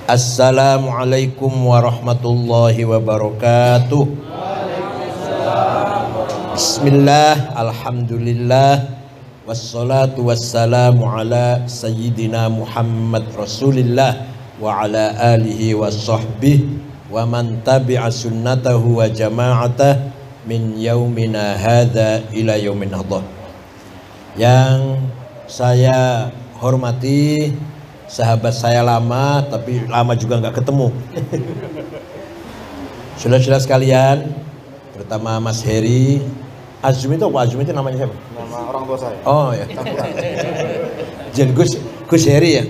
Assalamualaikum warahmatullahi wabarakatuh. Bismillah, alhamdulillah, wassalatu wassalamu ala sayyidina Muhammad Rasulillah wa ala alihi wa sahbihi wa man tabi'a sunnatahu wa jama'atah min yaumina hadha ila yaumin hadha. Yang saya hormati sahabat saya lama, tapi lama juga nggak ketemu. Saudara-saudara sekalian, terutama Mas Heri. Azum itu apa? Azum itu namanya siapa? Nama orang tua saya. Oh ya. Jen Gus Heri ya.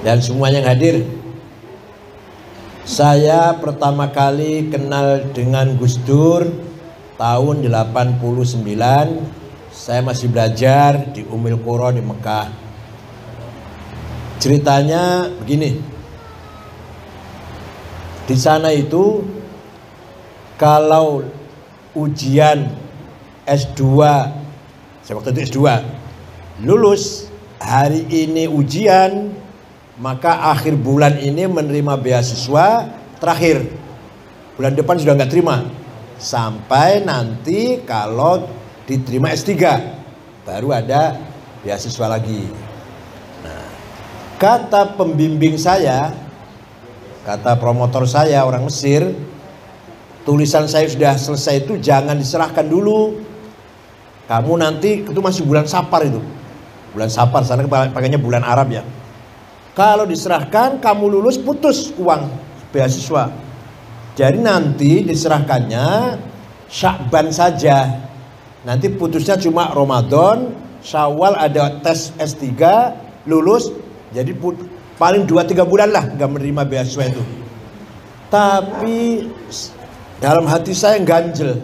Dan semuanya yang hadir. Saya pertama kali kenal dengan Gus Dur tahun 89. Saya masih belajar di Ummul Qura di Mekah. Ceritanya begini. Di sana itu kalau ujian S2, saya waktu itu S2, lulus hari ini ujian, maka akhir bulan ini menerima beasiswa terakhir. Bulan depan sudah nggak terima. Sampai nanti kalau diterima S3 baru ada beasiswa lagi. Nah, kata pembimbing saya, kata promotor saya orang Mesir, tulisan saya sudah selesai itu jangan diserahkan dulu. Kamu nanti itu masih bulan Safar itu. Bulan Safar sana pakainya bulan Arab ya. Kalau diserahkan kamu lulus putus uang beasiswa. Jadi nanti diserahkannya Sya'ban saja. Nanti putusnya cuma Ramadan, Syawal ada tes S3, lulus, jadi paling 2-3 bulan lah nggak menerima beasiswa itu. Tapi dalam hati saya ganjel,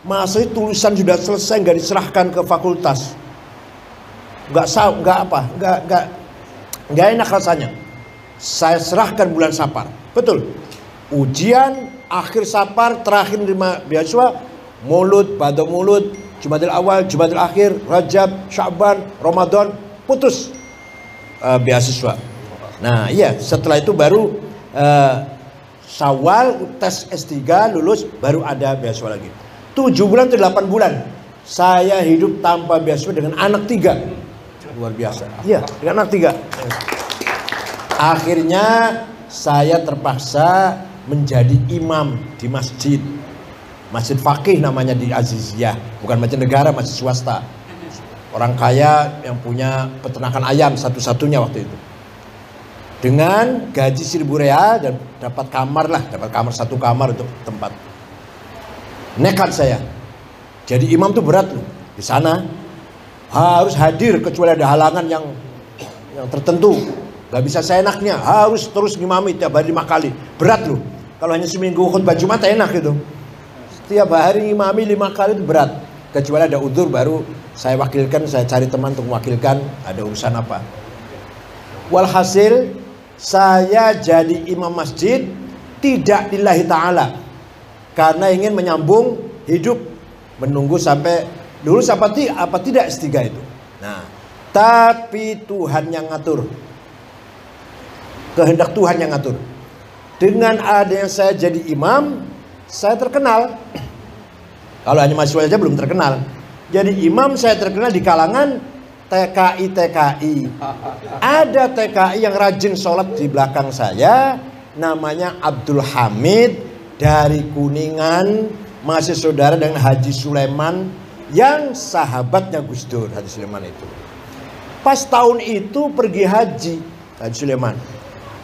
masa tulisan sudah selesai nggak diserahkan ke fakultas, nggak enak rasanya. Saya serahkan bulan Safar, betul. Ujian akhir Safar, terakhir menerima beasiswa, Maulud, pada Maulud, Jumadil Awal, Jumadil Akhir, Rajab, Sya'ban, Ramadan, putus beasiswa. Nah iya, setelah itu baru Syawal, tes S3, lulus, baru ada beasiswa lagi. 7 bulan atau 8 bulan saya hidup tanpa beasiswa dengan anak 3. Luar biasa. Iya, dengan anak 3. Akhirnya saya terpaksa menjadi imam di masjid. Masjid Faqih namanya di Aziziyah, bukan masjid negara, masjid swasta. Orang kaya yang punya peternakan ayam satu-satunya waktu itu. Dengan gaji 1.000 real dan dapat kamar lah, dapat kamar, 1 kamar untuk tempat. Nekat saya. Jadi imam tuh berat loh. Di sana harus hadir kecuali ada halangan yang tertentu. Gak bisa seenaknya, harus terus ngimami tiap hari 5 kali. Berat loh. Kalau hanya seminggu khutbah Jumat enak gitu. Setiap hari ngimami 5 kali itu berat. Kecuali ada udzur baru saya wakilkan, saya cari teman untuk mewakilkan, ada urusan apa. Walhasil saya jadi imam masjid tidak lillahi ta'ala, karena ingin menyambung hidup, menunggu sampai lulus apa tidak S3 itu. Nah, tapi Tuhan yang ngatur, kehendak Tuhan yang ngatur. Dengan adanya saya jadi imam, saya terkenal. Kalau hanya mahasiswa saja belum terkenal. Jadi imam saya terkenal di kalangan TKI. Ada TKI yang rajin sholat di belakang saya, namanya Abdul Hamid dari Kuningan, masih saudara dengan Haji Sulaiman yang sahabatnya Gus Dur. Haji Sulaiman itu pas tahun itu pergi haji, Haji Sulaiman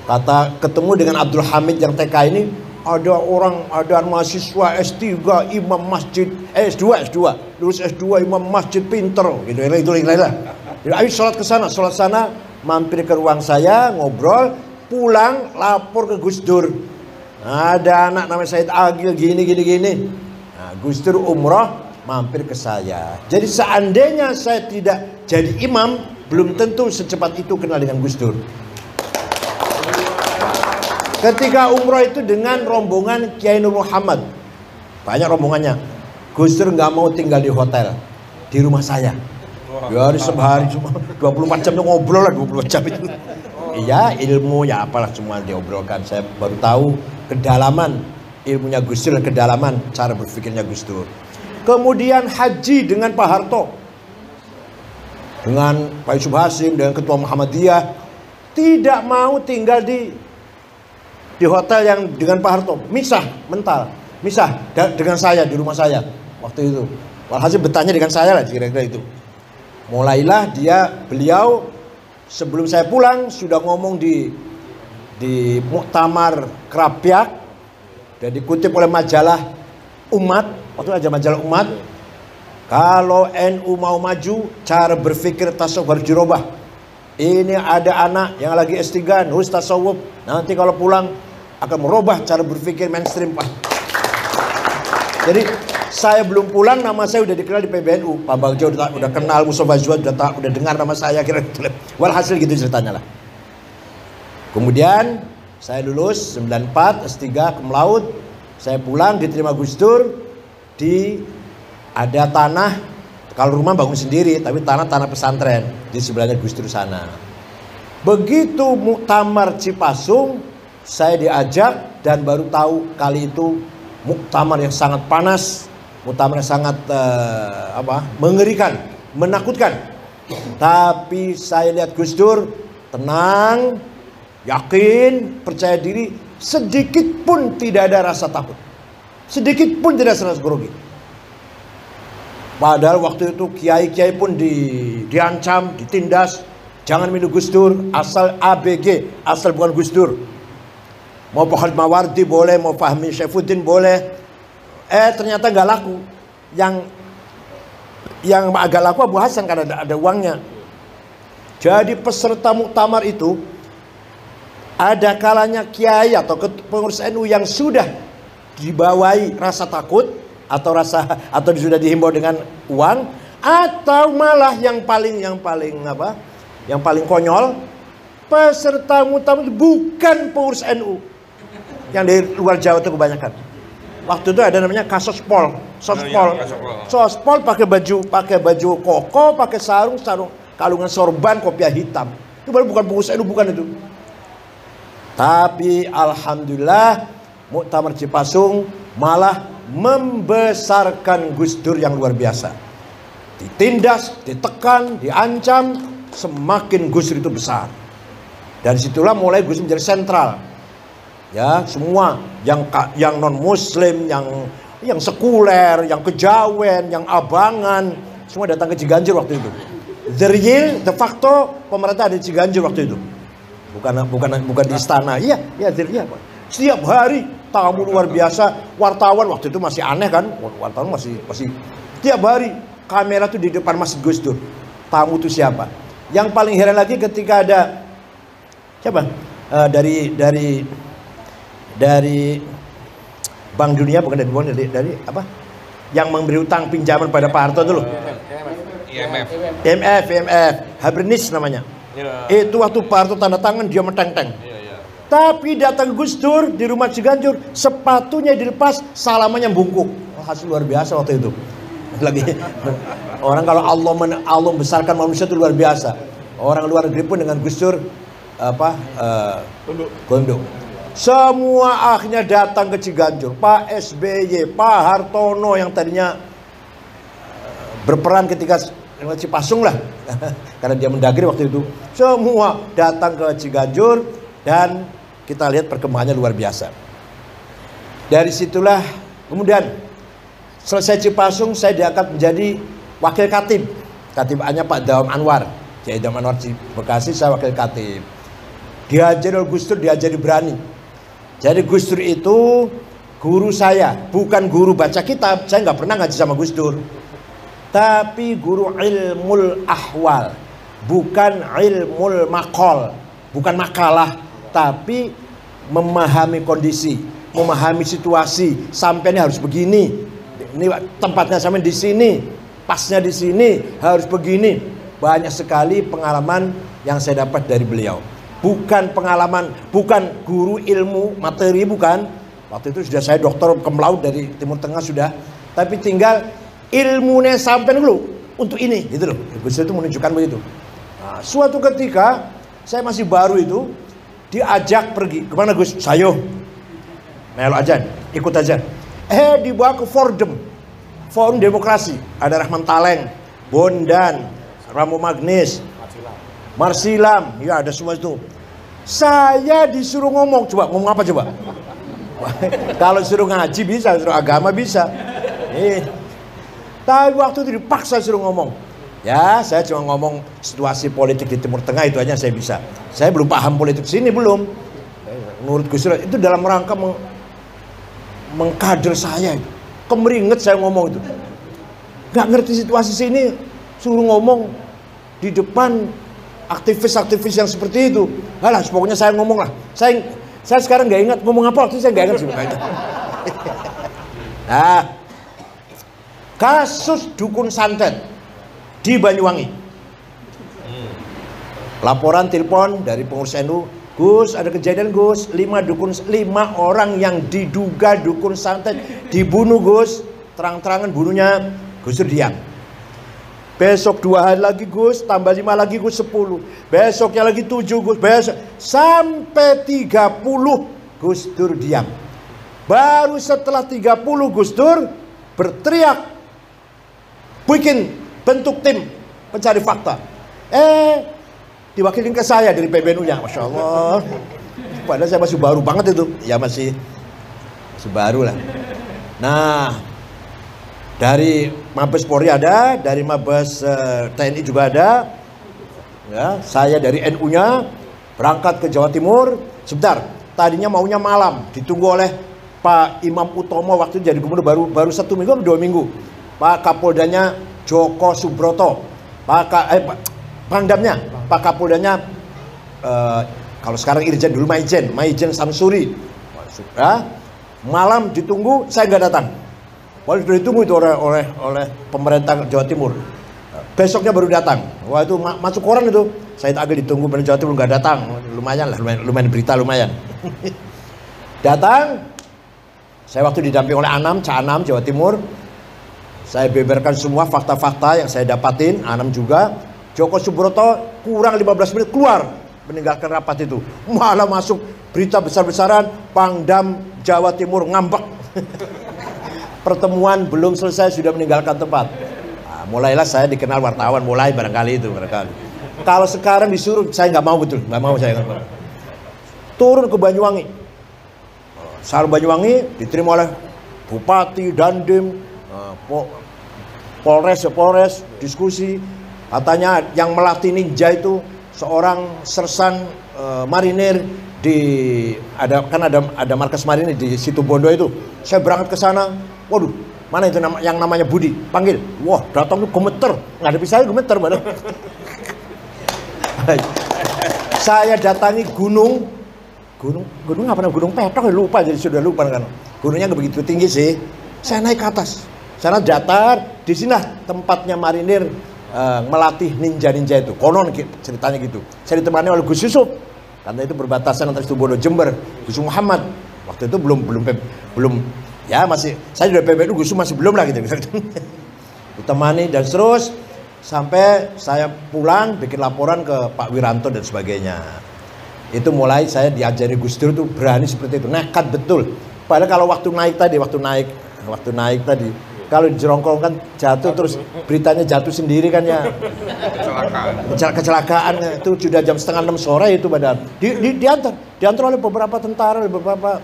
kata ketemu dengan Abdul Hamid yang TK ini, ada mahasiswa S3 imam masjid, S2 lulus S2 imam masjid, pinter gitu, itu lah. Jadi ayo sholat ke sana, sholat sana, mampir ke ruang saya, ngobrol, pulang lapor ke Gus Dur. Ada anak namanya Said Agil gini. Nah, Gus Dur umroh mampir ke saya. Jadi seandainya saya tidak jadi imam, belum tentu secepat itu kenal dengan Gus Dur. Ketika umroh itu dengan rombongan Kiai Nur Muhammad, banyak rombongannya. Gus Dur nggak mau tinggal di hotel, di rumah saya. Ya hari sehari cuma 24 jam tuh ngobrol lah 24 jam itu. Iya, ilmu ya apalah semua diobrolkan. Saya baru tahu kedalaman ilmunya Gus Dur dan kedalaman cara berpikirnya Gus Dur. Kemudian haji dengan Pak Harto, dengan Pak Yusuf Hasim, dengan Ketua Muhammadiyah, tidak mau tinggal di hotel yang dengan Pak Harto, misah mental, misah dengan saya di rumah saya waktu itu. Walhasil bertanya dengan saya lah kira-kira itu. Mulailah beliau sebelum saya pulang sudah ngomong di muktamar Krapyak dan dikutip oleh majalah Umat, waktu aja majalah Umat, kalau NU mau maju cara berpikir tasawuf harus dirubah. Ini ada anak yang lagi S3 nulis tasawuf, nanti kalau pulang akan merubah cara berpikir mainstream Pak. Jadi saya belum pulang nama saya udah dikenal di PBNU. Pak Bagja udah kenal, Mustafa Zuhad udah dengar nama saya kira-kira. Walhasil gitu ceritanya lah. Kemudian saya lulus 94 S3 cum laude. Saya pulang diterima Gus Dur ada tanah, kalau rumah bangun sendiri tapi tanah pesantren di sebelahnya Gus Dur sana. Begitu muktamar Cipasung saya diajak dan baru tahu kali itu muktamar yang sangat panas, muktamar yang sangat mengerikan, menakutkan. Tapi saya lihat Gus Dur tenang, yakin, percaya diri, sedikit pun tidak ada rasa takut, sedikit pun tidak ada rasa grogi. Padahal waktu itu kiai-kiai pun diancam, ditindas, jangan minum Gus Dur, asal ABG, asal bukan Gus Dur. Mau Pak Khalid Mawardi boleh, mau Fahmi Syaifuddin boleh. Ternyata nggak laku. Yang agak laku Abu Hasan karena ada uangnya. Jadi peserta muktamar itu ada kalanya kiai atau pengurus NU yang sudah dibawahi rasa takut atau sudah dihimbau dengan uang, atau malah yang paling konyol, peserta muktamar bukan pengurus NU yang dari luar Jawa itu kebanyakan. Waktu itu ada namanya Sospol pakai baju koko, pakai sarung kalungan sorban, kopiah hitam. Itu baru bukan pengurus NU, bukan itu. Tapi alhamdulillah muktamar Cipasung malah membesarkan Gus Dur yang luar biasa. Ditindas, ditekan, diancam, semakin Gus Dur itu besar. Dari situlah mulai Gus Dur menjadi sentral. Ya, semua yang non muslim, yang sekuler, yang kejawen, yang abangan, semua datang ke Ciganjur waktu itu. De facto pemerintah ada di Ciganjur waktu itu. Bukan di istana. Iya, Pak. Setiap hari tamu luar biasa, wartawan waktu itu masih aneh kan? Wartawan masih setiap hari kamera tuh di depan Masjid Gus Dur. Tamu itu siapa? Yang paling heran lagi ketika ada siapa? Dari Bank Dunia, bukan dari apa? Yang memberi utang pinjaman pada Pak Harto dulu. IMF, Habernis namanya. Itu waktu Pak Harto tanda tangan dia meteng-teng. Tapi datang Gus Dur di rumah Ciganjur, sepatunya dilepas, salamannya bungkuk. Hasil luar biasa waktu itu. Lagi orang kalau Allah besarkan manusia itu luar biasa. Orang luar negeri pun dengan Gus Dur tunduk. Semua akhirnya datang ke Ciganjur. Pak SBY, Pak Hartono yang tadinya berperan ketika Cipasung lah, karena dia mendagri waktu itu. Semua datang ke Ciganjur dan kita lihat perkembangannya luar biasa. Dari situlah kemudian selesai Cipasung saya diangkat menjadi wakil katib. Katibannya Pak Dawam Anwar. Jadi Dawam Anwar di Bekasi, saya wakil katib. Diajari oleh Gus Dur, diajari berani. Jadi Gus Dur itu guru saya, bukan guru baca kitab. Saya nggak pernah ngaji sama Gus Dur. Tapi guru ilmul ahwal, bukan ilmul maqal, bukan makalah, tapi memahami kondisi, memahami situasi. Sampai ini harus begini, ini tempatnya sampai di sini, pasnya di sini, harus begini. Banyak sekali pengalaman yang saya dapat dari beliau. Bukan pengalaman, bukan guru ilmu materi, bukan. Waktu itu sudah saya doktor cum laude dari Timur Tengah sudah, tapi tinggal ilmunya sampai dulu. untuk ini, gitu loh. Gus Dur itu menunjukkan begitu. Nah, suatu ketika saya masih baru itu diajak pergi kemana Gus? Sayo, melo aja, ikut aja. Dibawa ke Forum Demokrasi. Ada Rahman Taleng, Bondan, Ramo Magnis, Marsilam, ya ada semua itu. Saya disuruh ngomong, coba ngomong apa coba? Kalau suruh ngaji bisa, suruh agama bisa. Tapi waktu itu dipaksa suruh ngomong. Ya, saya cuma ngomong situasi politik di Timur Tengah, itu aja saya bisa. Saya belum paham politik sini, belum. Menurut Gus Dur itu dalam rangka mengkader saya. Kemeringet saya ngomong itu. Gak ngerti situasi sini, suruh ngomong di depan aktivis-aktivis yang seperti itu. Alah, pokoknya saya ngomong lah. Saya sekarang nggak ingat ngomong apa, waktu itu saya nggak ingat juga. Nah, kasus dukun santet di Banyuwangi. Laporan telepon dari pengurus NU, Gus ada kejadian Gus, 5 orang yang diduga dukun santet dibunuh Gus, terang-terangan bunuhnya. Gus Dur diam. Besok 2 hari lagi Gus, tambah 5 lagi Gus 10. Besoknya lagi 7 Gus, besok sampai 30 Gus Dur diam. Baru setelah 30 Gus Dur berteriak, bikin bentuk tim pencari fakta. Diwakilin ke saya dari PBNU-nya, Masya Allah. Padahal saya masih baru banget itu, ya masih baru lah. Nah, dari Mabes Polri ada, dari Mabes TNI juga ada. Ya, saya dari NU-nya berangkat ke Jawa Timur. Sebentar, tadinya maunya malam, ditunggu oleh Pak Imam Utomo waktu itu jadi gubernur baru 1 minggu atau 2 minggu. Pak Kapoldanya Joko Subroto, Pangdamnya, Pak Kapoldanya kalau sekarang Irjen dulu Maijen Samsuri. Ya, malam ditunggu, saya nggak datang. Walau sudah ditunggu itu oleh pemerintah Jawa Timur. Besoknya baru datang. Wah itu masuk koran itu. Saya agak ditunggu pemerintah Jawa Timur nggak datang. Lumayan lah, lumayan berita lumayan. Datang. Saya waktu didamping oleh Anam, Cak Anam Jawa Timur. Saya beberkan semua fakta-fakta yang saya dapatin. Anam juga. Joko Subroto kurang 15 menit keluar meninggalkan rapat itu. Malah masuk berita besar-besaran, Pangdam Jawa Timur ngambek. Pertemuan belum selesai sudah meninggalkan tempat. Nah, mulailah saya dikenal wartawan, mulai barangkali itu barangkali. Kalau sekarang disuruh, saya nggak mau, betul nggak mau saya. Turun ke Banyuwangi. Saat Banyuwangi diterima oleh Bupati, Dandim, Polres, diskusi. Katanya yang melatih ninja itu seorang sersan marinir ada markas marinir di Situbondo itu. Saya berangkat ke sana. Waduh, mana itu yang namanya Budi? Panggil. Wah, datang tuh gemeter. Ngadepi saya gemeter badan. Saya datangi gunung apa namanya? Gunung Petok, lupa, jadi sudah lupa kan. Gunungnya nggak begitu tinggi sih. Saya naik ke atas. Sana datar, di sini tempatnya marinir melatih ninja-ninja itu. Konon ceritanya gitu. Saya ditemani oleh Gus Yusuf. Karena itu berbatasan antara Situbondo Jember, Gus Muhammad. Waktu itu belum ya masih, saya sudah PBNU, Gus masih belum lah gitu. Ditemani dan terus sampai saya pulang bikin laporan ke Pak Wiranto dan sebagainya. Itu mulai saya diajari Gus Dur tuh berani seperti itu, nekat betul. Padahal kalau waktu naik tadi, kalau jerongkongkan jatuh terus beritanya jatuh sendiri kan ya. Kecelakaan itu sudah jam 5:30 sore itu badan. Diantar oleh beberapa tentara, oleh beberapa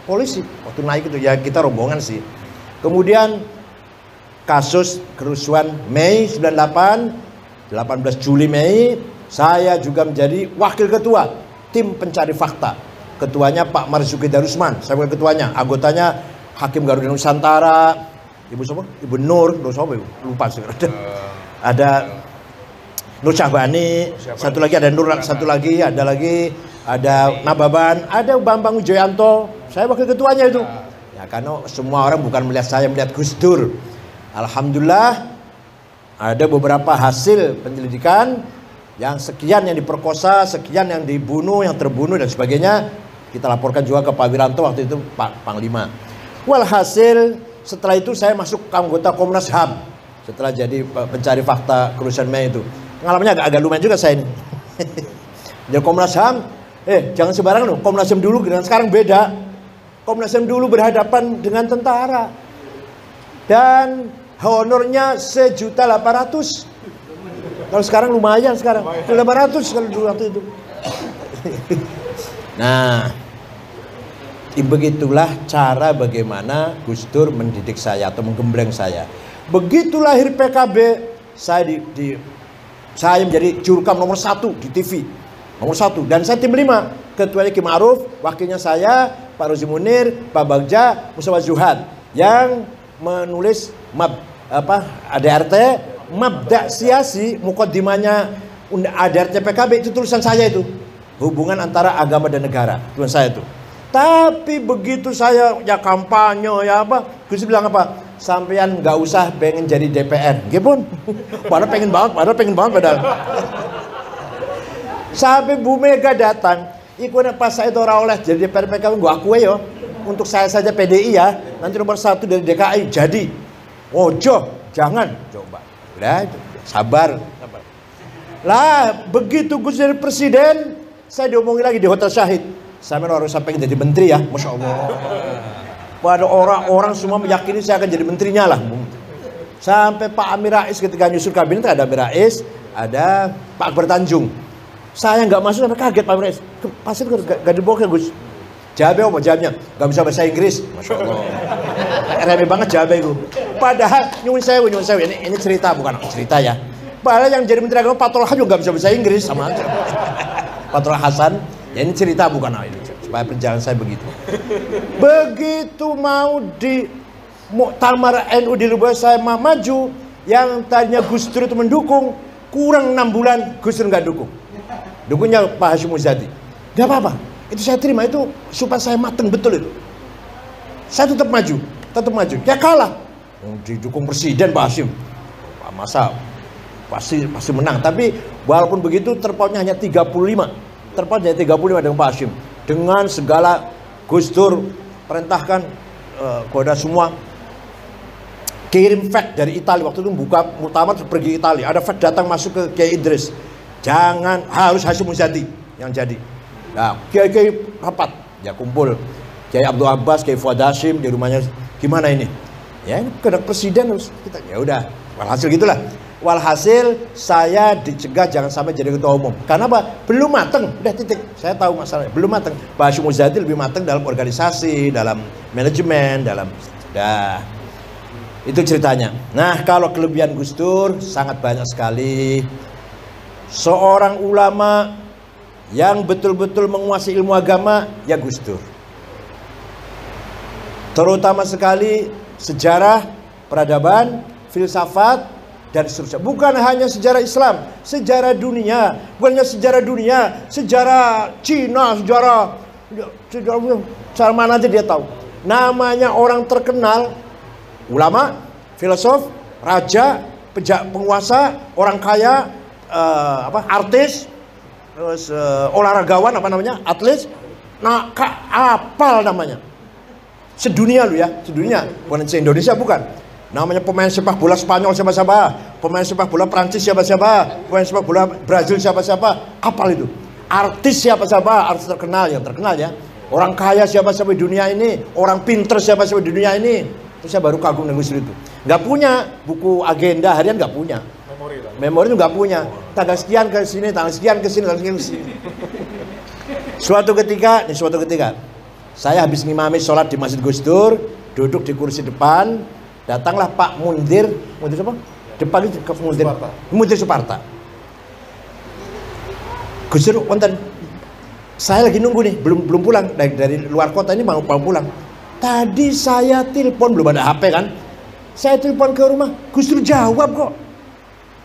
polisi. Waktu naik itu ya kita rombongan sih. Kemudian kasus kerusuhan Mei 98, 18 Juli Mei, saya juga menjadi wakil ketua tim pencari fakta. Ketuanya Pak Marzuki Darusman, saya bukan ketuanya. Anggotanya Hakim Garuda Nusantara, Ibu siapa? Ibu Nur siapa Ibu? Lupa sih. Ada Nur Syahbani, satu lagi ada Nababan, ada Bambang Wijoyanto. Saya wakil ketuanya itu. Ya karena semua orang bukan melihat saya, melihat Gus Dur. Alhamdulillah ada beberapa hasil penyelidikan yang sekian yang diperkosa, sekian yang dibunuh, yang terbunuh dan sebagainya. Kita laporkan juga ke Pak Wiranto waktu itu, Pak Panglima. Walhasil setelah itu saya masuk ke anggota Komnas HAM. setelah jadi pencari fakta kerusuhan Mei itu. Pengalamannya agak lumayan juga saya ini. Jadi Komnas HAM, jangan sembarangan loh. Komnas HAM dulu dengan sekarang beda. Komnas HAM dulu berhadapan dengan tentara dan honornya 1.800.000. Kalau sekarang lumayan sekarang 800 kalau dulu waktu itu. Nah, begitulah cara bagaimana Gus Dur mendidik saya atau menggembleng saya. Begitu lahir PKB, saya menjadi jurkam nomor 1 di TV, nomor 1, dan saya tim 5. Ketuanya Ki Ma'ruf, wakilnya saya, Pak Rozi Munir, Pak Bagja, Mustafa Zuhad, yang menulis ADRT, Mabda' Siasi, mukaddimahnya ADRT PKB, itu tulisan saya itu. Hubungan antara agama dan negara, tulisan saya itu. Tapi begitu saya ya kampanye ya apa, Gus bilang apa? Sampean nggak usah pengen jadi DPR, gimana? Padahal pengen banget. Sampai Bu Mega datang, ikut pas saya itu orang oleh jadi DPR PKB, gue akui yo. Untuk saya saja PDI ya, nanti nomor 1 dari DKI jadi. Ojo, jangan coba. Udah, sabar. Lah, begitu Gus jadi presiden, saya diomongin lagi di Hotel Syahid. Saya harus sampai jadi menteri ya, Masya Allah. Pada orang semua meyakini saya akan jadi menterinya lah. Sampai Pak Amir Rais ketika nyusun kabinet, ada Amir Rais, ada Pak Akbar Tanjung. Saya nggak masuk sampai kaget Pak Amir Rais. Pasti gak dibawa ke Gus. Jawabnya apa jawabnya? Gak bisa bahasa Inggris, Masya Allah. Remeh banget jawabnya itu. Padahal nyuwun sewu ini cerita bukan cerita ya. Padahal yang jadi menteri agama Pak Tolha juga gak bisa bahasa Inggris sama aja. Pak Tolha Hasan, ya ini cerita bukan ini supaya perjalanan saya begitu. Begitu mau di Muktamar NU di Lubuk saya maju, yang tadinya Gus Dur itu mendukung, kurang 6 bulan Gus Dur nggak dukung. Dukungnya Pak Hashim Muzadi. Gak apa-apa, itu saya terima, itu supaya saya mateng betul itu. Saya tetap maju. Ya kalah. Didukung presiden Pak Hashim. Masa pasti menang. Tapi walaupun begitu terpautnya hanya 35. Terpautnya 35 dengan Pak Hashim. Dengan segala Gus Dur perintahkan kepada semua kirim fax dari Italia. Waktu itu buka muktamar pergi Italia. Ada fax datang masuk ke Kiai Idris. Jangan, harus Hashim Muzadi yang jadi. Nah, Kiai rapat, ya kumpul. Kiai Abdul Abbas, Kiai Fuad Hashim di rumahnya. Gimana ini? Ya ini kena presiden harus kita. Ya udah, walhasil gitulah. Walhasil saya dicegah jangan sampai jadi ketua umum. Karena apa? Belum mateng. Udah titik. Saya tahu masalahnya. Belum mateng. Pak Hashim Muzadi lebih mateng dalam organisasi, dalam manajemen, dalam. Dah. Itu ceritanya. Nah, kalau kelebihan Gus Dur sangat banyak sekali. Seorang ulama yang betul-betul menguasai ilmu agama ya Gus Dur. Terutama sekali sejarah, peradaban, filsafat dan seterusnya. Bukan hanya sejarah Islam, sejarah dunia, bukan hanya sejarah dunia, sejarah Cina, sejarah mana aja dia tahu. Namanya orang terkenal, ulama, filosof, raja, penguasa, orang kaya, artis, terus olahragawan atlet, nah apal namanya. Sedunia lu ya, sedunia, bukan se-Indonesia bukan. Namanya pemain sepak bola Spanyol siapa-siapa, pemain sepak bola Prancis siapa-siapa, pemain sepak bola Brazil siapa-siapa, apal itu. Artis siapa-siapa, artis terkenal yang terkenal ya. Orang kaya siapa-siapa di dunia ini, orang pinter siapa-siapa di dunia ini. Terus saya baru kagum dengan Gus Dur itu. Nggak punya buku agenda harian, nggak punya. Memori itu nggak punya. Tanggal sekian ke sini, tanggal sekian ke sini, tanggal sekian ke sini. Suatu ketika, saya habis ngimami sholat di Masjid Gus Dur, duduk di kursi depan, datanglah Pak Mundir siapa? Depan itu Mundir Suparta. Gus Dur, wonten. Saya lagi nunggu nih, belum pulang dari luar kota ini mau pulang. Tadi saya telepon, belum ada HP kan? Saya telepon ke rumah, Gus Dur jawab kok.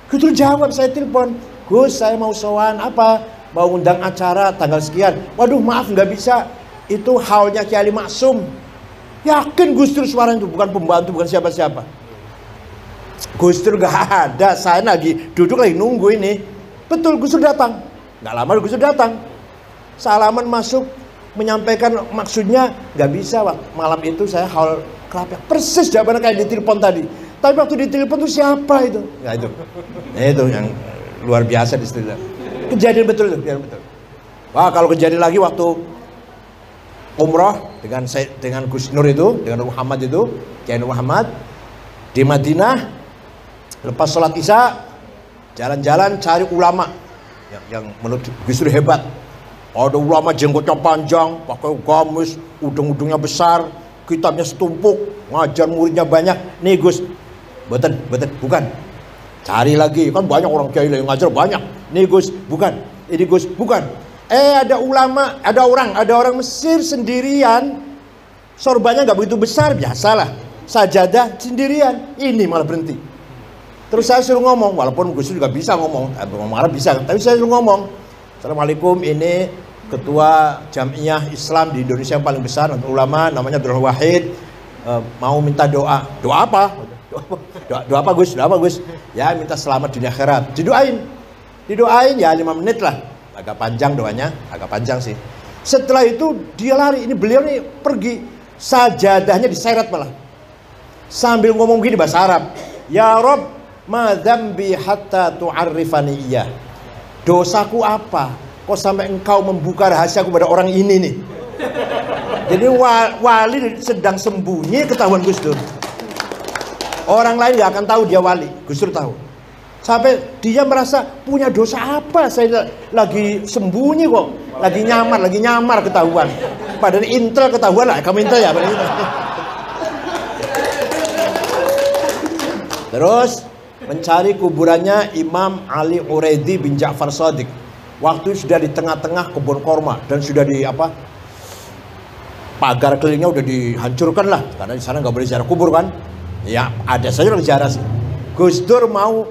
Gus Dur jawab, saya telepon, Gus saya mau sowan apa? Mau undang acara tanggal sekian. Waduh maaf nggak bisa. Itu haulnya Kiai Ali Maksum. Yakin Gus Dur suaranya itu bukan pembantu, bukan siapa-siapa. Gus Dur gak ada. Saya lagi duduk lagi nunggu ini. Betul Gus Dur datang. Gak lama Gus Dur datang. Salaman masuk, menyampaikan maksudnya. Gak bisa Pak. Malam itu saya haul kelapa. Persis jawabannya kayak di telepon tadi. Tapi waktu ditelepon tuh siapa itu? Nah itu yang luar biasa di situ. Kejadian betul itu, kejadian betul. Wah, kalau kejadian lagi waktu umroh dengan Gus Nur itu, dengan Muhammad itu, Kiai Muhammad di Madinah, lepas sholat Isya, jalan-jalan cari ulama yang menurut Gus Nur hebat. Ada ulama jenggotnya panjang, pakai gamis, ujung-ujungnya besar, kitabnya setumpuk, ngajar muridnya banyak. Nih Gus, betul, bukan. Cari lagi, kan banyak orang kiai yang ngajar banyak. Nih Gus, bukan. Ini Gus, bukan. Ada ulama, ada orang Mesir sendirian, sorbannya nggak begitu besar, biasalah. Sajadah sendirian, ini malah berhenti. Terus saya suruh ngomong, walaupun Gus juga bisa ngomong Arab bisa, tapi saya suruh ngomong, Assalamualaikum, ini ketua Jamiah Islam di Indonesia yang paling besar, ulama, namanya Abdul Wahid, mau minta doa. Doa apa? Doa apa Gus? Ya minta selamat dunia akhirat. Didoain ya 5 menit lah. Agak panjang doanya, agak panjang sih. Setelah itu dia lari, ini beliau nih pergi, sajadahnya diseret malah. Sambil ngomong gini bahasa Arab, Ya Rob, ma dzambi hatta tu'arrifani iya. Dosaku apa? Kok sampai engkau membuka rahasia kepada orang ini nih? Jadi wali sedang sembunyi ketahuan Gus Dur. Orang lain gak akan tahu dia wali, Gus Dur tahu. Sampai dia merasa punya dosa apa? Saya lagi sembunyi kok, lagi nyamar ketahuan. Padahal intel ketahuan lah, kamu intel ya. Terus mencari kuburannya Imam Ali Uraidi bin Ja'far Shadiq. Waktu sudah di tengah-tengah kebun korma dan sudah di pagar kelilingnya udah dihancurkan lah, karena di sana nggak boleh ziarah kubur kan. Ya ada saja orang ziarah sih. Gus Dur mau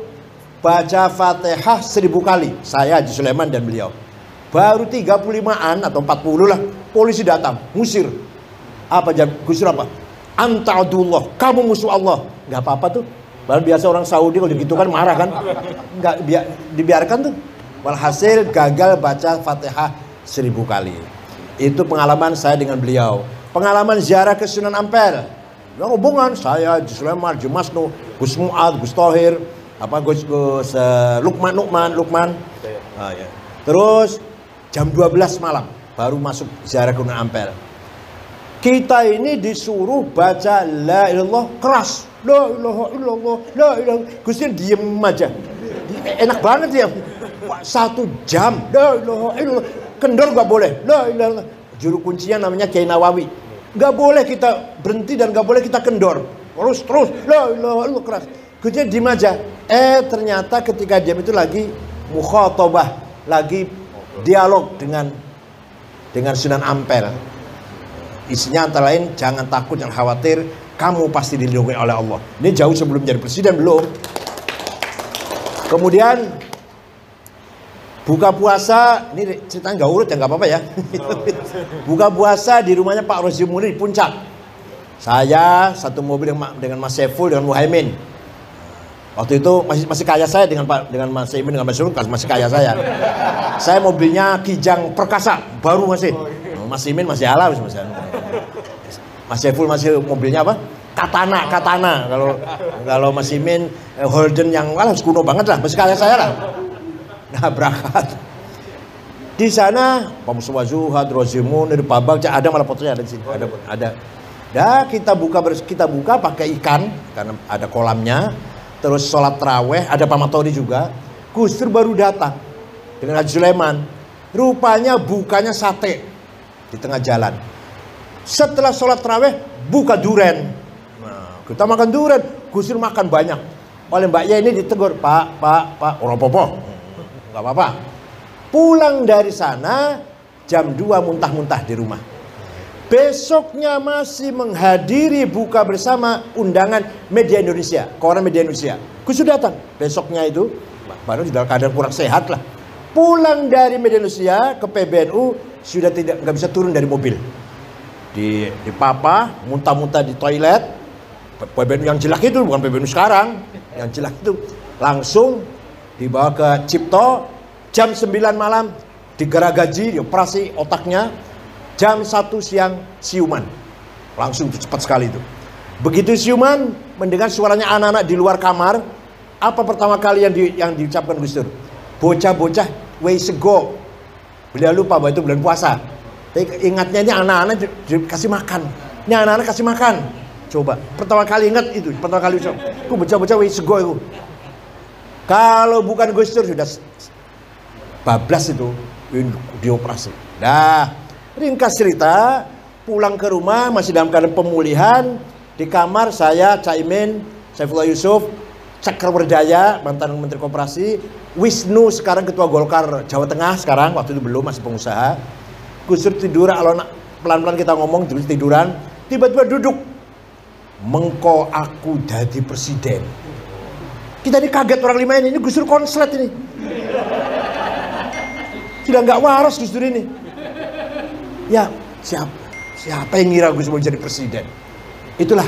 baca Fatihah 1000 kali, saya Haji Sulaiman dan beliau. Baru 35-an atau 40 lah, polisi datang, ngusir. Apa Gus Dur apa? Anta'adullah, kamu musuh Allah. Nggak apa-apa tuh. Padahal biasa orang Saudi kalau gitu kan marah kan. Nggak dibiarkan tuh. Walhasil gagal baca Fatihah 1000 kali. Itu pengalaman saya dengan beliau. Pengalaman ziarah ke Sunan Ampel. Ya hubungan saya Haji Sulaiman, Haji Masnu, Gus Mu'ad, Gus Thohir, Gus Lukman. Ya. Terus jam 12 malam baru masuk ziarah ke Sunan Ampel. Kita ini disuruh baca la ilallah keras. La ilaha illallah, la ilaha. Gusnya diem aja. Enak banget dia. 1 jam. La ilaha illallah. Kendor gak boleh. La ilaha. Juru kuncinya namanya Kiai Nawawi. Gak boleh kita berhenti dan gak boleh kita kendor. Terus. La ilaha illallah keras. Gusnya diem aja. Ternyata ketika diam itu lagi mukhatabah, lagi dialog dengan Sunan Ampel. Isinya antara lain, jangan takut, jangan khawatir, kamu pasti dilindungi oleh Allah. Ini jauh sebelum jadi presiden belum. Kemudian buka puasa, ini ceritanya nggak urut ya, nggak apa-apa ya. Buka puasa di rumahnya Pak Rozi Muni di Puncak. Saya satu mobil dengan Mas Saiful, dengan Muhaimin. Waktu itu masih kaya saya dengan Mas Saiful, dengan Mas Saiful masih kaya saya. Saya mobilnya Kijang Perkasa, baru masih. Mas Imin masih halal, Mas Saiful masih mobilnya apa? Katana. Kalau Mas Imin Holden yang kuno banget lah, masih kaya saya lah. Nah berangkat di sana, Pak Mustafa Zuhad, Rozimun, dari Babak, ada malah fotonya ada di sini, ada. Dah kita buka pakai ikan karena ada kolamnya. Terus sholat taraweh, ada Pak Matodi juga. Gus Dur baru datang dengan Haji Sulaiman. Rupanya bukanya sate di tengah jalan. Setelah sholat taraweh buka duren. Nah, kita makan duren. Gus Dur makan banyak. Oleh Mbak Ya ini ditegur, Pak, orang popo, nggak apa-apa. Pulang dari sana jam 2 muntah-muntah di rumah. Besoknya masih menghadiri buka bersama undangan media Indonesia, koran media Indonesia. Gus Dur datang. Besoknya itu baru sudah keadaan kurang sehat lah. Pulang dari media Indonesia ke PBNU sudah nggak bisa turun dari mobil. Di papa, muntah-muntah di toilet. PBNU yang jelek itu bukan PBNU sekarang, yang jelek itu langsung dibawa ke Cipto. Jam 9 malam digeragaji, dioperasi otaknya. Jam 1 siang siuman. Langsung cepat sekali itu. Begitu siuman, mendengar suaranya anak-anak di luar kamar, apa pertama kali yang diucapkan Gus Dur? Bocah-bocah, wei sego. Beliau lupa bahwa itu bulan puasa. Tapi ingatnya ini anak-anak dikasih makan. Ini anak-anak kasih makan. Coba, pertama kali ingat itu, pertama kali ucap. Ku bocah-bocah wei sego itu. Kalau bukan Gus Dur sudah bablas itu dioperasi. Nah, ringkas cerita, pulang ke rumah masih dalam keadaan pemulihan. Di kamar saya, Caimin, Saifullah Yusuf, Cakrawardaya, mantan Menteri Koperasi, Wisnu sekarang Ketua Golkar Jawa Tengah sekarang, waktu itu belum, masih pengusaha. Gus Dur tidur, kalau pelan-pelan kita ngomong terus tiduran, tiba-tiba duduk. Mengko aku jadi presiden. Kita ini kaget orang lima ini Gus Dur konslet ini. Sudah nggak waras Gus Dur ini. Ya, siapa yang ngira Gus Dur mau jadi presiden? Itulah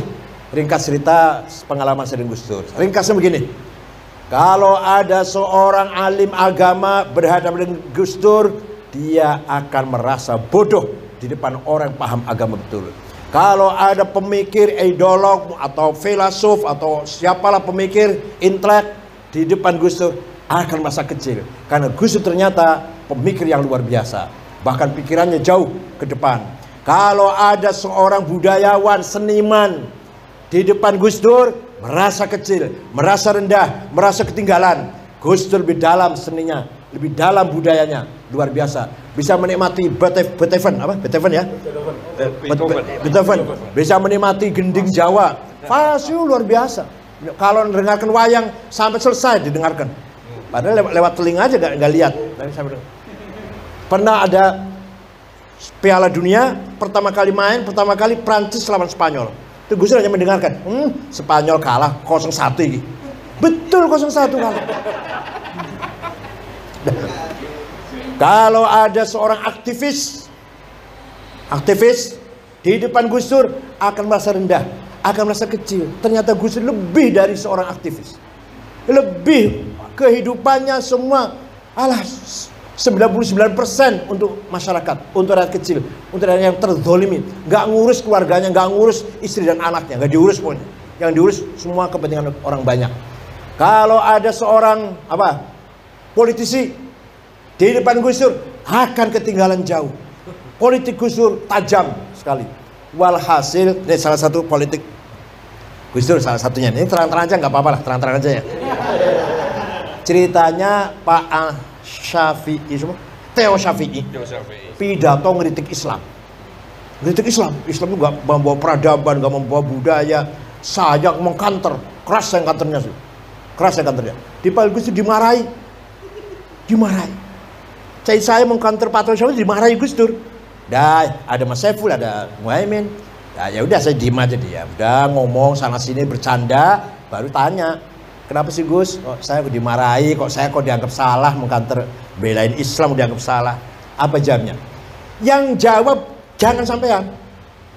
ringkas cerita pengalaman saya dengan Gus Dur. Ringkasnya begini. Kalau ada seorang alim agama berhadapan dengan Gus Dur, dia akan merasa bodoh di depan orang yang paham agama betul. Kalau ada pemikir, ideolog atau filosof atau siapalah pemikir intelek di depan Gus Dur akan merasa kecil. Karena Gus Dur ternyata pemikir yang luar biasa. Bahkan pikirannya jauh ke depan. Kalau ada seorang budayawan, seniman di depan Gus Dur merasa kecil, merasa rendah, merasa ketinggalan. Gus Dur lebih dalam seninya, lebih dalam budayanya, luar biasa. Bisa menikmati Beethoven ya? Beethoven. Bisa menikmati gending Jawa. Fasih luar biasa. Kalau mendengarkan wayang sampai selesai didengarkan. Padahal lewat telinga aja nggak lihat. Pernah ada Piala Dunia, pertama kali Prancis lawan Spanyol. Itu Gus Dur hanya mendengarkan. Spanyol kalah 0-1 ini. Betul 0-1 kalah. Kalau ada seorang aktivis di depan Gus Dur akan merasa rendah, akan merasa kecil. Ternyata Gus Dur lebih dari seorang aktivis. Lebih kehidupannya semua 99% untuk masyarakat, untuk rakyat kecil, untuk rakyat yang terzolimi. Nggak ngurus keluarganya, nggak ngurus istri dan anaknya, nggak diurus pokoknya. Yang diurus semua kepentingan orang banyak. Kalau ada seorang politisi di depan Gus Dur akan ketinggalan jauh. Politik Gus Dur tajam sekali. Walhasil, ini salah satu politik Gus Dur salah satunya. Ini terang-terang aja nggak apa-apa lah, terang-terang aja ya. Ceritanya Pak Syafi'i, Theo Syafi'i, pidato ngeritik Islam. Ngeritik Islam itu nggak membawa peradaban, nggak membawa budaya. Saya mengkanter, keras yang kanternya sih. Keras yang kanternya. Di Pak Gus Dur dimarahi. Saya mengkanter Pak Theo Syafi'i dimarahi Gus Dur. Dah, ada Mas Saiful, ada Muhaimin. Nah, ya udah saya diem aja dia. Udah ngomong sana sini bercanda, baru tanya. Kenapa sih Gus? Kok saya dimarahi, kok dianggap salah mengkanter belain Islam dianggap salah. Apa jawabnya? Yang jawab jangan sampean.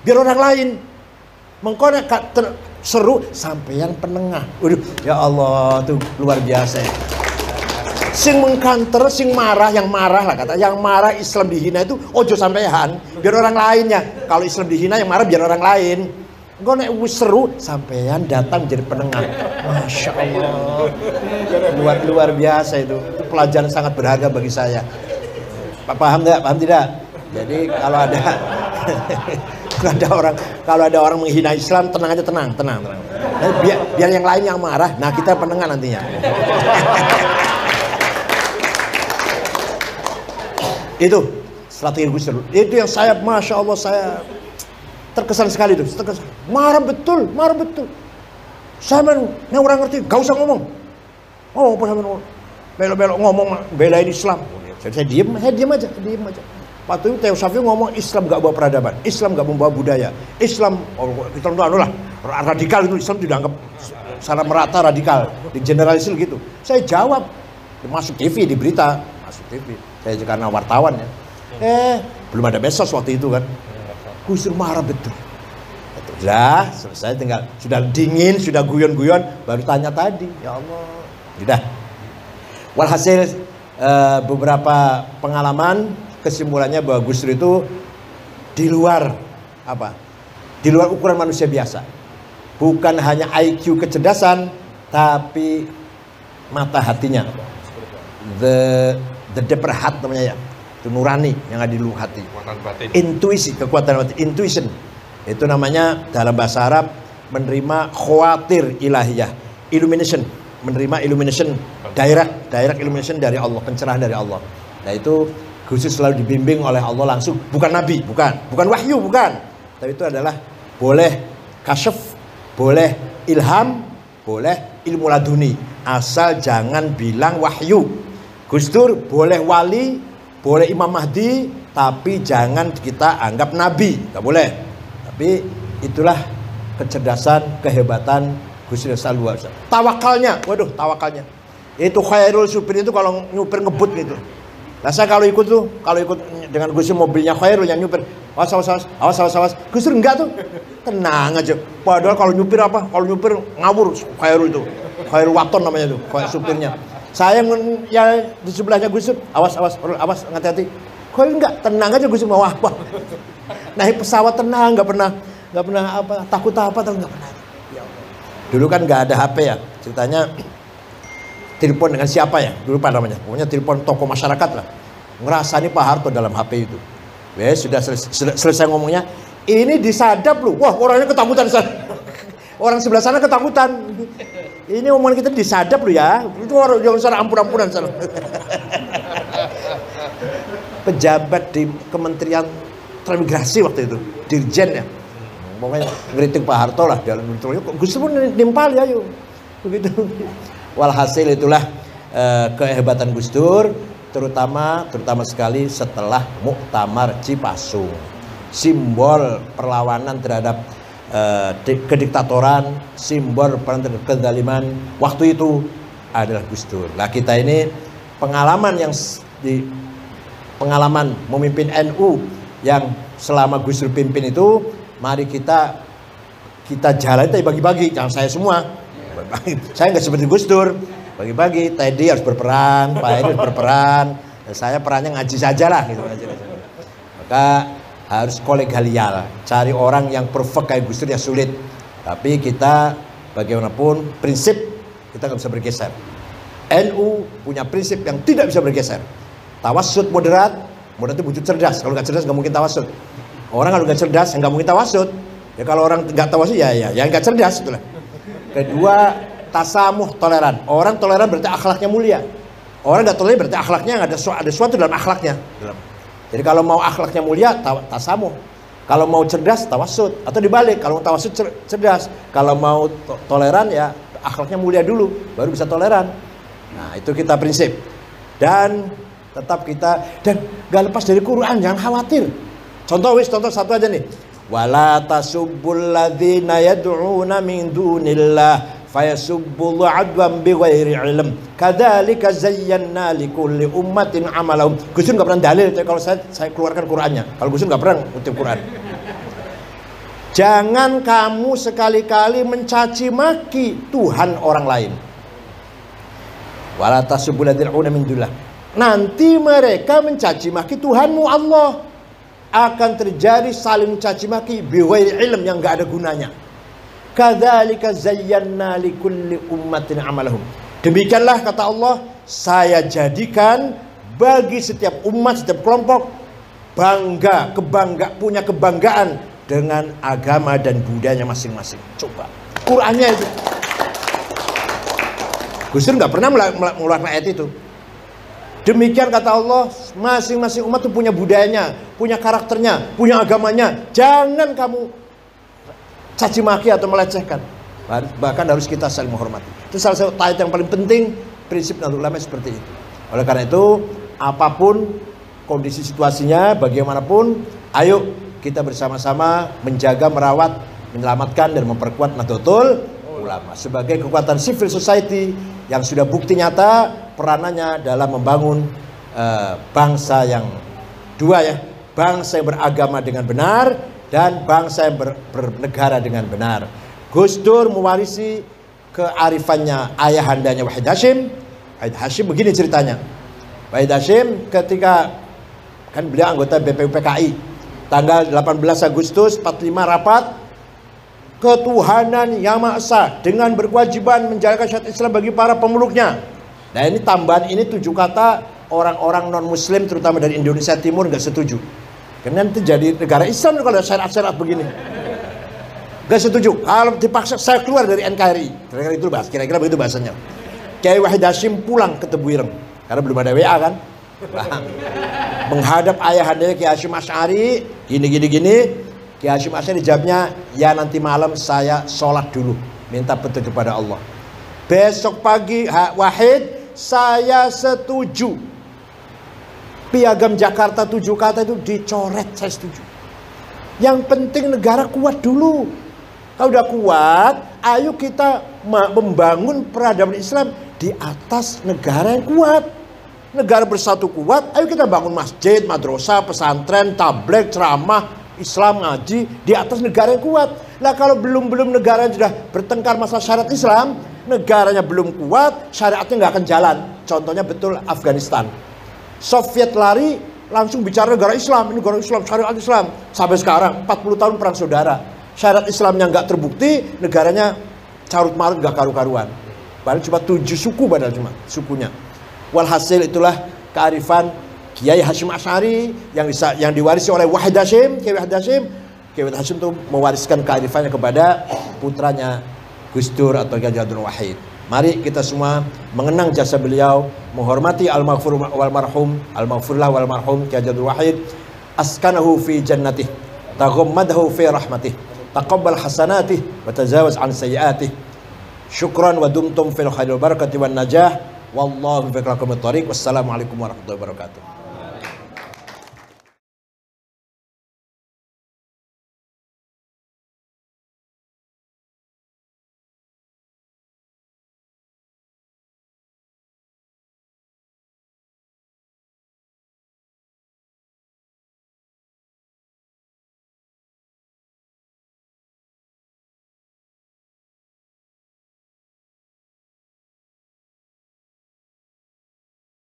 Biar orang lain. Mengkonek seru sampean penengah. Waduh, ya Allah, tuh luar biasa. Sing mengkanter, sing marah, yang marah lah kata. Yang marah Islam dihina itu ojo sampean, biar orang lainnya. Kalau Islam dihina yang marah biar orang lain. Engko nek seru sampean datang jadi penengah. Masya Allah. Luar biasa itu. Itu pelajaran sangat berharga bagi saya. Pak paham enggak? Paham tidak? Jadi kalau ada orang menghina Islam, tenang aja, tenang. Nah, biar yang lain yang marah. Nah, kita penengah nantinya. Itu strategi Gus Dur. Itu yang saya, masya Allah, saya terkesan sekali itu. Marah betul. Saya orang ngerti, gak usah ngomong. Oh, apa sama ngomong? Belok-belok ngomong belain Islam. Jadi saya diam aja. Waktu itu Theo Syafi'i ngomong Islam gak bawa peradaban, Islam gak membawa budaya, Islam itu radikal itu, Islam dianggap secara merata radikal, di generalisir gitu. Saya jawab, masuk TV, di berita, masuk TV. Saya karena wartawan ya. Belum ada medsos waktu itu kan. Gus Dur marah betul. Sudah selesai, tinggal sudah dingin, sudah guyon-guyon, baru tanya tadi. Ya Allah. Sudah. Walhasil beberapa pengalaman, kesimpulannya bahwa Gus Dur itu di luar ukuran manusia biasa. bukan hanya IQ kecerdasan, tapi mata hatinya. The deeper heart namanya ya, itu nurani yang ada di lubuk hati. Intuisi, kekuatan hati, intuition. Itu namanya dalam bahasa Arab menerima khawatir ilahiyah, illumination, menerima illumination, direct illumination dari Allah, pencerahan dari Allah. Nah itu khusus selalu dibimbing oleh Allah langsung, bukan nabi, bukan wahyu, bukan. Tapi itu adalah boleh kasyaf, boleh ilham, boleh ilmu laduni, asal jangan bilang wahyu. Gus Dur boleh wali, boleh Imam Mahdi, tapi jangan kita anggap nabi, nggak boleh. Tapi itulah kecerdasan, kehebatan Gus Dur luar biasa. Tawakalnya, waduh tawakalnya. Itu Khairul Supir itu kalau nyupir ngebut gitu. Nah saya kalau ikut dengan Gus Dur mobilnya Khairul yang nyupir, awas. Gus Dur enggak tuh, tenang aja. Padahal kalau nyupir ngawur Khairul itu, Khairul Waton namanya tuh, supirnya. Saya ya di sebelahnya Gus Dur, awas hati-hati. Khairul enggak, tenang aja Gus Dur mau apa. Naik pesawat tenang, nggak pernah takut apa nggak pernah. Ya Allah. Dulu kan nggak ada HP ya, ceritanya. Telepon dengan siapa ya? Dulu lupa namanya. Pokoknya telepon tokoh masyarakat lah. Ngerasani Pak Harto dalam HP itu. Sudah selesai ngomongnya. Ini disadap loh. Wah orangnya ketakutan. Orang sebelah sana ketakutan. Ini omongan kita disadap loh ya. Itu orang yang sana ampun-ampunan sana. Pejabat di Kementerian Transmigrasi waktu itu. Dirjen ya. Pokoknya ngeritik Pak Harto lah. Gus Dur pun nimpal ya yuk. Begitu. Walhasil itulah kehebatan Gus Dur, terutama sekali setelah Muktamar Cipasung. Simbol perlawanan terhadap kediktatoran, simbol perlawanan terhadap kezaliman waktu itu adalah Gus Dur. Nah kita ini pengalaman memimpin NU yang selama Gus Dur pimpin itu, mari kita jalan itu bagi-bagi, jangan saya semua. Saya nggak seperti Gus Dur, bagi-bagi. Teddy harus berperan, Pak Edi harus berperan, saya perannya ngaji saja lah gitu. Maka harus kolegial, cari orang yang perfect kayak Gus Dur ya sulit. Tapi kita bagaimanapun prinsip kita nggak bisa bergeser. NU punya prinsip yang tidak bisa bergeser. Tawassut moderat itu butuh cerdas. Kalau nggak cerdas nggak mungkin tawassut. Orang kalau nggak cerdas nggak mungkin tawassut. Ya kalau orang nggak tawassut ya nggak cerdas itulah. Kedua, tasamuh, toleran. Orang toleran berarti akhlaknya mulia. Orang nggak toleran berarti akhlaknya ada sesuatu dalam akhlaknya. Jadi kalau mau akhlaknya mulia, tasamuh. Kalau mau cerdas, tawassut. Atau dibalik, kalau mau tawassut cerdas. Kalau mau toleran ya akhlaknya mulia dulu, baru bisa toleran. Nah itu kita prinsip. Dan tetap kita nggak lepas dari Quran, jangan khawatir. Contoh satu aja nih. Wala tasubbul ladzina yad'una min dunillah fayasubbul adwan bighairi ilm kadzalika zayyana likulli ummatin amalahum. Gus Dur enggak pernah dalil, tapi kalau saya keluarkan Qur'annya. Kalau Gus Dur enggak pernah kutip Quran. Jangan kamu sekali-kali mencaci maki Tuhan orang lain. Wala tasubbul ladzina yad'una min dunillah. Nanti mereka mencaci maki Tuhanmu Allah. Akan terjadi saling caci maki bighairi ilm yang enggak ada gunanya. Kadzalika zayyana likulli ummatin amalahum. Demikianlah kata Allah, saya jadikan bagi setiap umat, setiap kelompok punya kebanggaan dengan agama dan budayanya masing-masing. Coba Qur'annya itu. Gus Dur enggak pernah mengeluarkan ayat itu. Demikian kata Allah, masing-masing umat itu punya budayanya, punya karakternya, punya agamanya. Jangan kamu caci maki atau melecehkan. Bahkan harus kita saling menghormati. Itu salah satu ayat yang paling penting, prinsip Nahdlatul Ulama seperti itu. Oleh karena itu, apapun kondisi situasinya, bagaimanapun, ayo kita bersama-sama menjaga, merawat, menyelamatkan dan memperkuat Nahdlatul Ulama sebagai kekuatan civil society yang sudah bukti nyata peranannya dalam membangun bangsa yang dua ya, bangsa yang beragama dengan benar dan bangsa yang bernegara dengan benar. Gus Dur mewarisi kearifannya ayahandanya Wahid Hasyim. Wahid Hasyim begini ceritanya. Wahid Hasyim ketika kan beliau anggota BPUPKI, tanggal 18 Agustus 45 rapat, ketuhanan yang Maha Esa dengan berkewajiban menjalankan syariat Islam bagi para pemeluknya. Nah ini tambahan ini 7 kata orang-orang non muslim terutama dari Indonesia Timur nggak setuju. Karena nanti jadi negara Islam kalau ada syariat-syariat begini. Nggak setuju. Kalau dipaksa saya keluar dari NKRI. Kira-kira begitu bahasanya. Kiai Wahid Hasyim pulang ke Tebuireng karena belum ada WA kan. Menghadap ayahandanya Kiai Hasyim Asy'ari gini. Kiai Hasyim Asy'ari jawabnya, ya nanti malam saya sholat dulu minta petunjuk pada Allah. Besok pagi Wahid saya setuju Piagam Jakarta 7 kata itu dicoret, saya setuju. Yang penting negara kuat dulu. Kalau udah kuat, ayo kita membangun peradaban Islam di atas negara yang kuat. Negara bersatu kuat, ayo kita bangun masjid, madrasah, pesantren, tabligh, ceramah, Islam, ngaji di atas negara yang kuat. Lah kalau belum negara yang sudah bertengkar masalah syariat Islam, negaranya belum kuat, syariatnya nggak akan jalan. Contohnya betul Afghanistan. Soviet lari langsung bicara negara Islam, ini negara Islam, syariat Islam. Sampai sekarang 40 tahun perang saudara. Syariat Islamnya nggak terbukti, negaranya carut marut nggak karu-karuan. Padahal cuma 7 suku padahal cuma sukunya. Walhasil itulah kearifan Kiai Hasyim Asy'ari yang diwarisi oleh Wahid Hasyim, Kiai Wahid Hasyim. Kiai Wahid Hasyim itu mewariskan kearifannya kepada putranya Gus Dur atau Kiai Abdul Wahid. Mari kita semua mengenang jasa beliau, menghormati al-maghfur wal marhum, al-maghfurlah wal marhum Kiai Abdul Wahid. Askanahu fi jannatih, taghammadahu fi rahmatih, taqabbal hasanatih wa tajawaz an sayyiatih. Syukran wa dumtum fil khairil barakati wan najah. Wallahu fi aqwamit thariq. Wassalamualaikum warahmatullahi wabarakatuh.